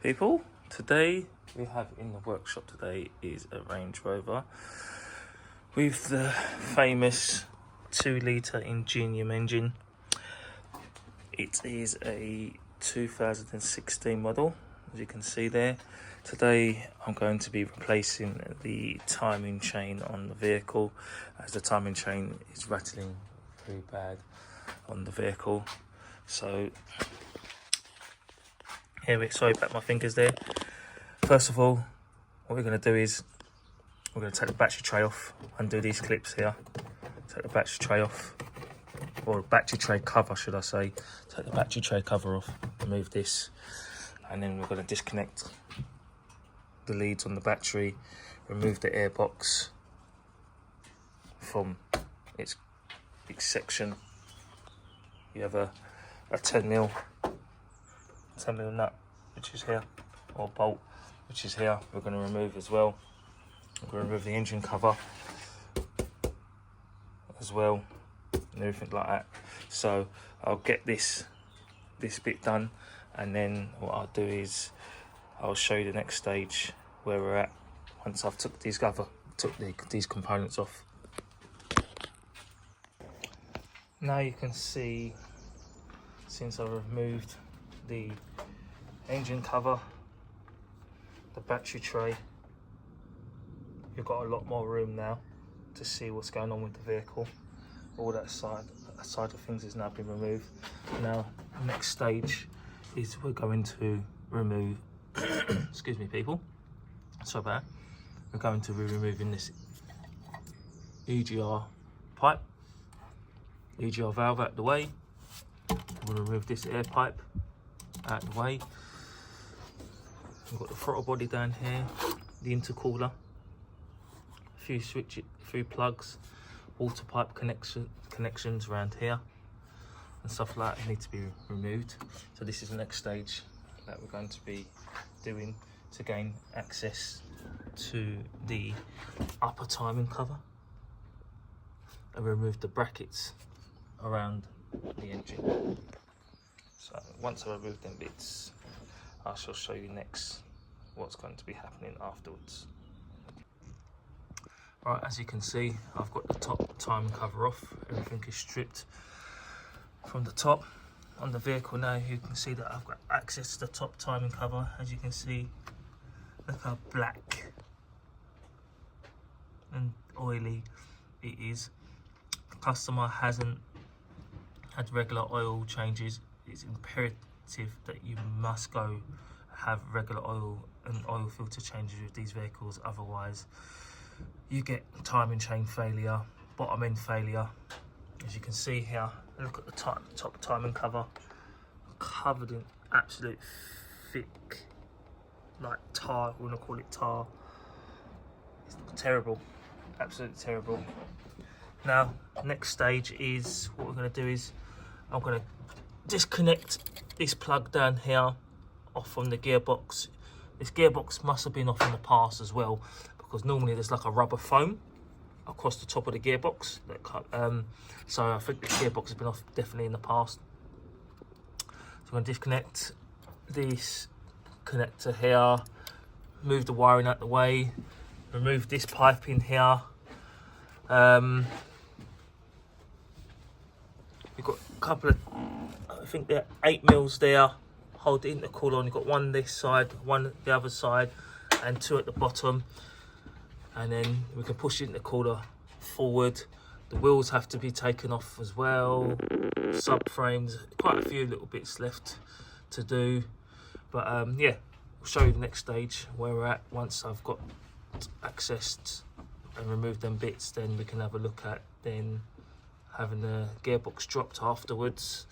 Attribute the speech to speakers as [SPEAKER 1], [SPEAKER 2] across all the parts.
[SPEAKER 1] People, today we have in the workshop today is a Range Rover with the famous 2-litre Ingenium engine. It is a 2016 model, as you can see there. Today I'm going to be replacing the timing chain on the vehicle, as the timing chain is rattling very bad on the vehicle. So sorry about my fingers there. First of all, what we're going to do is we're going to take the battery tray off, undo these clips here, take the battery tray off, or battery tray cover should I say. Take the battery tray cover off, remove this, and then we're going to disconnect the leads on the battery, remove the airbox from its section. You have a 10mm nut which is here, or bolt which is here, we're going to remove as well. We're going to remove the engine cover as well and everything like that. So I'll get this bit done, and then what I'll do is I'll show you the next stage where we're at once I've took these components off. Now you can see, since I've removed the engine cover, the battery tray, you've got a lot more room now to see what's going on with the vehicle. All that side of things has now been removed. Now the next stage is we're going to remove excuse me people, sorry about that. We're going to be removing this EGR pipe, EGR valve out the way. We'll remove this air pipe out the way. We've got the throttle body down here, the intercooler, a few plugs, water pipe connections around here, and stuff like that need to be removed. So this is the next stage that we're going to be doing to gain access to the upper timing cover and remove the brackets around the engine. So once I remove them bits, I shall show you next what's going to be happening afterwards. Right, as you can see, I've got the top timing cover off. Everything is stripped from the top. On the vehicle now, you can see that I've got access to the top timing cover. As you can see, look how black and oily it is. The customer hasn't had regular oil changes. It's imperative that you must go have regular oil and oil filter changes with these vehicles, otherwise you get timing chain failure, bottom end failure. As you can see here, look at the top timing cover, covered in absolute thick, like tar, we're gonna call it tar. It's terrible, absolutely terrible. Now, next stage is, what we're gonna do is, I'm gonna disconnect this plug down here off from the gearbox. This gearbox must have been off in the past as well, because normally there's like a rubber foam across the top of the gearbox. So I think the gearbox has been off definitely in the past. So I'm going to disconnect this connector here, move the wiring out the way, remove this pipe in here. We've got a couple of, I think they're 8mm there, hold the intercooler on. You've got one this side, one the other side, and two at the bottom. And then we can push the intercooler forward. The wheels have to be taken off as well, subframes, quite a few little bits left to do. But yeah, I'll show you the next stage where we're at. Once I've got accessed and removed them bits, then we can have a look at then having the gearbox dropped afterwards.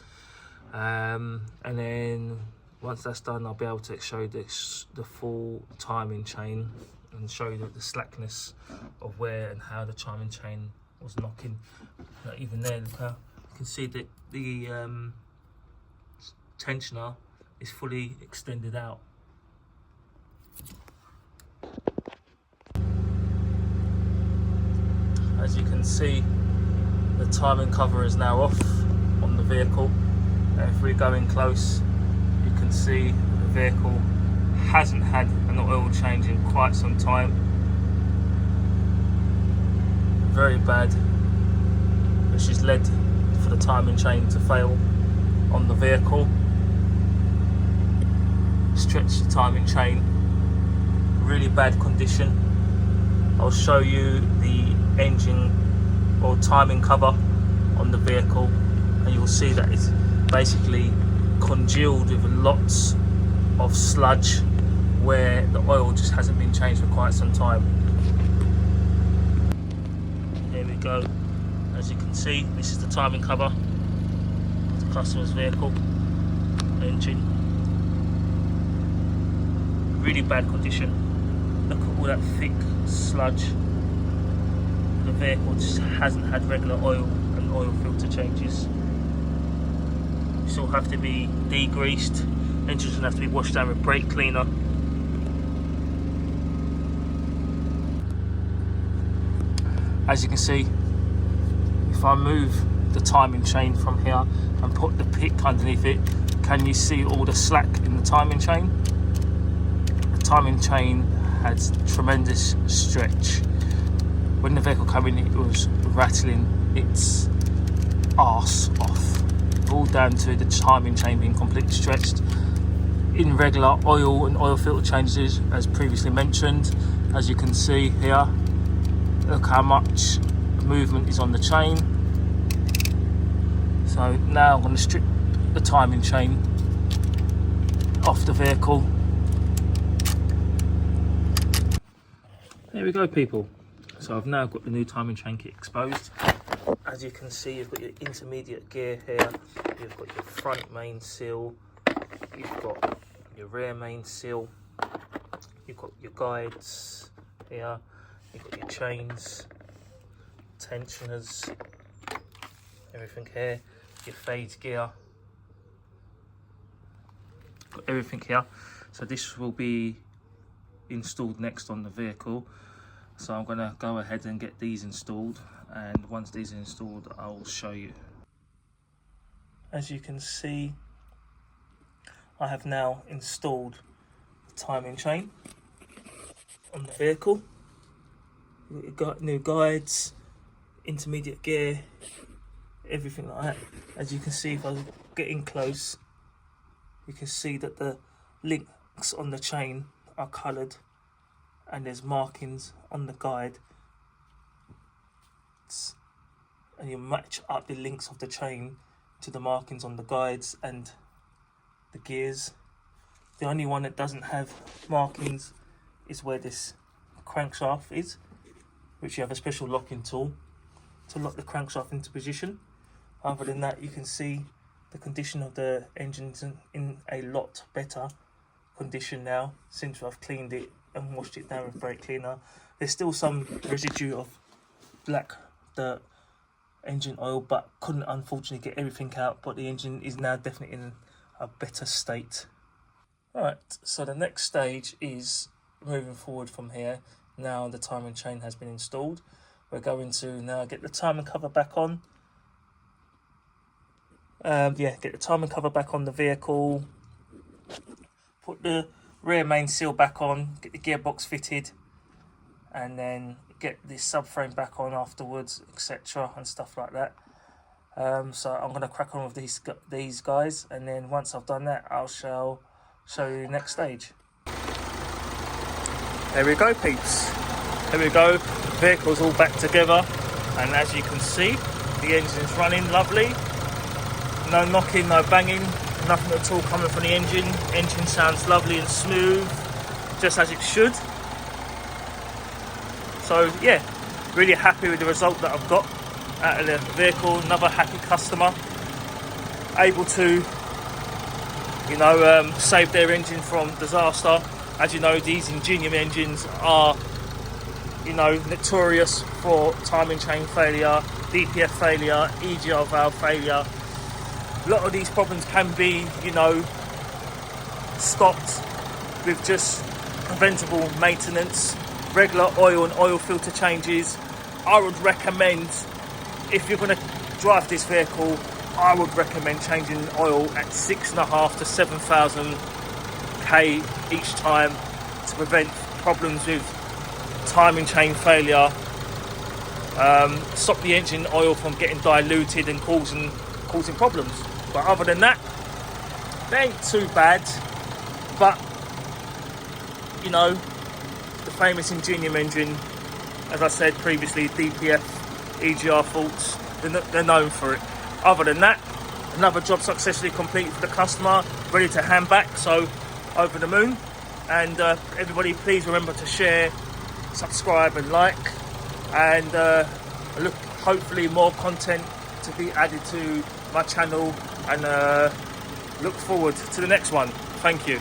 [SPEAKER 1] And then once that's done, I'll be able to show you the full timing chain and show you the slackness of where and how the timing chain was knocking. Now, even there, look how you can see that the tensioner is fully extended out. As you can see, the timing cover is now off on the vehicle. If we're going close, you can see the vehicle hasn't had an oil change in quite some time. Very bad, which has led for the timing chain to fail on the vehicle. Stretch the timing chain, really bad condition. I'll show you the engine or timing cover on the vehicle, and you'll see that it's basically congealed with lots of sludge where the oil just hasn't been changed for quite some time. Here we go. As you can see, this is the timing cover of the customer's vehicle engine. Really bad condition. Look at all that thick sludge. The vehicle just hasn't had regular oil and oil filter changes. Still have to be degreased. Engines will have to be washed down with brake cleaner. As you can see, if I move the timing chain from here and put the pick underneath it, can you see all the slack in the timing chain? The timing chain has tremendous stretch. When the vehicle came in, it was rattling its arse off, all down to the timing chain being completely stretched. Irregular oil and oil filter changes, as previously mentioned. As you can see here, look how much movement is on the chain. So now I'm going to strip the timing chain off the vehicle. There we go, people. So I've now got the new timing chain kit exposed. As you can see, you've got your intermediate gear here, you've got your front main seal, you've got your rear main seal, you've got your guides here, you've got your chains, tensioners, everything here, your fade gear, got everything here. So this will be installed next on the vehicle. So I'm going to go ahead and get these installed, and once these are installed I'll show you. As you can see, I have now installed the timing chain on the vehicle. You've got new guides, intermediate gear, everything like that. As you can see, if I get in close, you can see that the links on the chain are coloured and there's markings on the guide, and you match up the links of the chain to the markings on the guides and the gears. The only one that doesn't have markings is where this crankshaft is, which you have a special locking tool to lock the crankshaft into position. Other than that, you can see the condition of the engine's in a lot better condition now since I've cleaned it and washed it down with brake cleaner. There's still some residue of black dirt engine oil, but couldn't unfortunately get everything out, but the engine is now definitely in a better state. Alright, so the next stage is moving forward from here. Now the timing chain has been installed, we're going to now get the timing cover back on. Get the timing cover back on the vehicle, put the rear main seal back on, get the gearbox fitted, and then get the subframe back on afterwards, etc. and stuff like that. So I'm going to crack on with these guys, and then once I've done that, I shall show you the next stage. There we go, peeps. There we go. The vehicle's all back together, and as you can see, the engine is running lovely. No knocking, no banging, nothing at all coming from the engine. Engine sounds lovely and smooth, just as it should. So yeah, really happy with the result that I've got out of the vehicle. Another happy customer, able to, save their engine from disaster. As you know, these Ingenium engines are, notorious for timing chain failure, DPF failure, EGR valve failure. A lot of these problems can be, stopped with just preventable maintenance, regular oil and oil filter changes. I would recommend, if you're going to drive this vehicle, I would recommend changing oil at 6,500 to 7,000 K each time to prevent problems with timing chain failure, stop the engine oil from getting diluted and causing problems. But other than that, they ain't too bad. But you know, the famous Ingenium engine, as I said previously, DPF, EGR faults, they're known for it. Other than that, another job successfully completed for the customer, ready to hand back, so over the moon. And everybody, please remember to share, subscribe and like, and look, hopefully more content to be added to my channel, and look forward to the next one. Thank you.